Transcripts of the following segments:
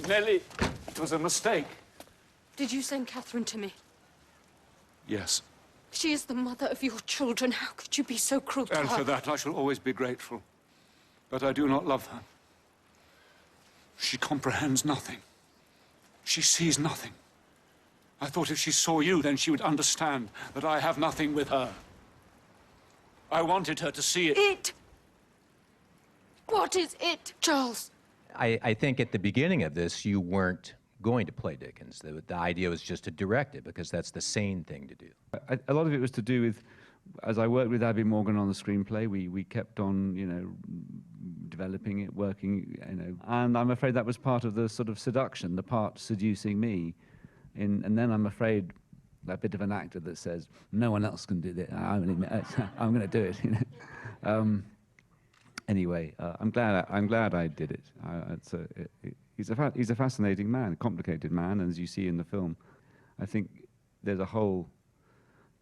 Nellie, it was a mistake. Did you send Catherine to me? Yes. She is the mother of your children. How could you be so cruel to her? And for that, I shall always be grateful. But I do not love her. She comprehends nothing. She sees nothing. I thought if she saw you, then she would understand that I have nothing with her. I wanted her to see it. It? What is it, Charles? I think at the beginning of this, you weren't going to play Dickens. The idea was just to direct it, because that's the sane thing to do. A lot of it was to do with, as I worked with Abby Morgan on the screenplay, we kept on, you know, developing it, working, you know, and I'm afraid that was part of the sort of seduction, the part seducing me. And then I'm afraid that bit of an actor that says, no one else can do this, I'm going to do it, you know. Anyway, I'm glad I did it. He's a fascinating man, a complicated man, and as you see in the film, I think there's a whole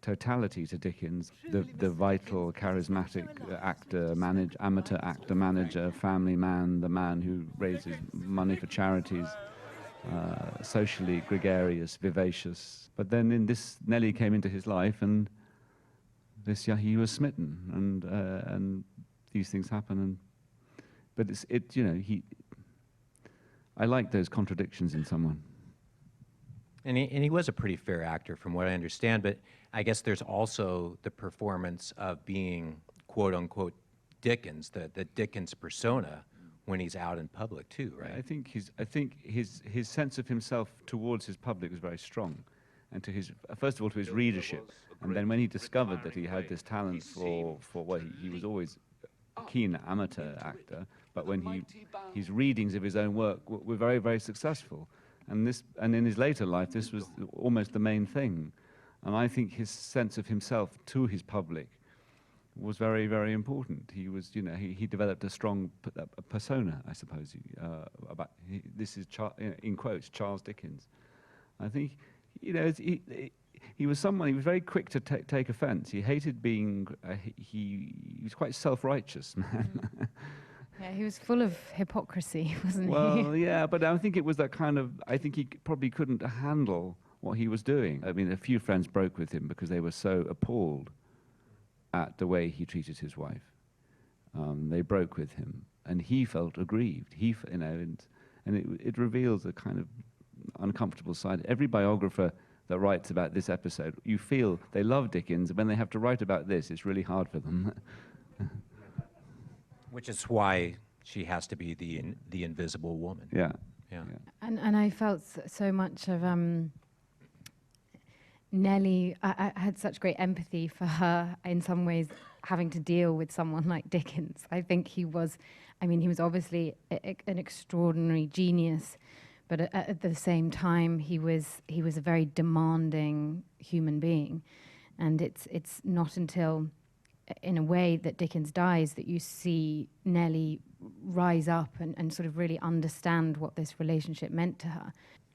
totality to Dickens, the vital, charismatic actor, amateur actor, manager, family man, the man who raises money for charities, socially gregarious, vivacious. But then in this, Nellie came into his life, and he was smitten, and these things happen. But you know, I like those contradictions in someone. And he was a pretty fair actor, from what I understand, but I guess there's also the performance of being, quote-unquote, Dickens, the Dickens persona, when he's out in public, too, right? I think his sense of himself towards his public was very strong, and to his, first of all, to his readership, and then when he discovered that he had this talent for what he was always a keen amateur actor, but when his readings of his own work were very, very successful. And in his later life, this was almost the main thing. And I think his sense of himself to his public was very, very important. He was, you know, he developed a strong persona, I suppose. This is, in quotes, Charles Dickens. I think, you know, he was someone, he was very quick to take offense. He hated being, he was quite self-righteous, man. Yeah, he was full of hypocrisy, wasn't he? Well, yeah, but I think it was that kind of, I think he probably couldn't handle what he was doing. I mean, a few friends broke with him because they were so appalled at the way he treated his wife. They broke with him, and he felt aggrieved. You know, and it reveals a kind of uncomfortable side. Every biographer that writes about this episode, you feel they love Dickens, and when they have to write about this, it's really hard for them. Which is why she has to be the invisible woman. Yeah. Yeah. And I felt so much of Nellie. I had such great empathy for her in some ways, having to deal with someone like Dickens. I think he was obviously an extraordinary genius, but at the same time, he was a very demanding human being, and it's not until, in a way, that Dickens dies that you see Nellie rise up and sort of really understand what this relationship meant to her.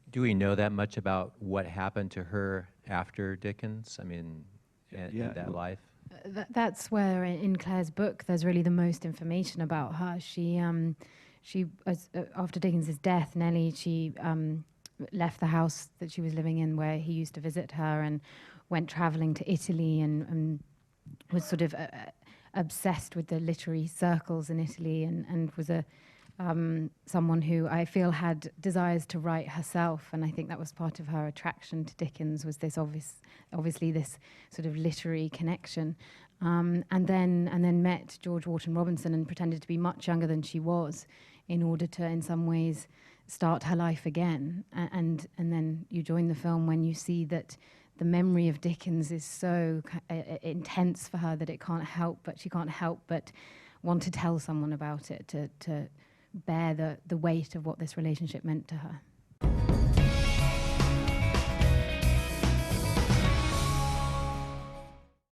Do we know that much about what happened to her after Dickens? I mean, in that life? That's where, in Claire's book, there's really the most information about her. She after Dickens's death, Nellie, she left the house that she was living in where he used to visit her and went traveling to Italy and was sort of obsessed with the literary circles in Italy and was someone who I feel had desires to write herself, and I think that was part of her attraction to Dickens, was this obviously this sort of literary connection, and then met George Wharton Robinson and pretended to be much younger than she was in order to, in some ways, start her life again. And then you join the film when you see that the memory of Dickens is so intense for her that she can't help but want to tell someone about it, to bear the weight of what this relationship meant to her.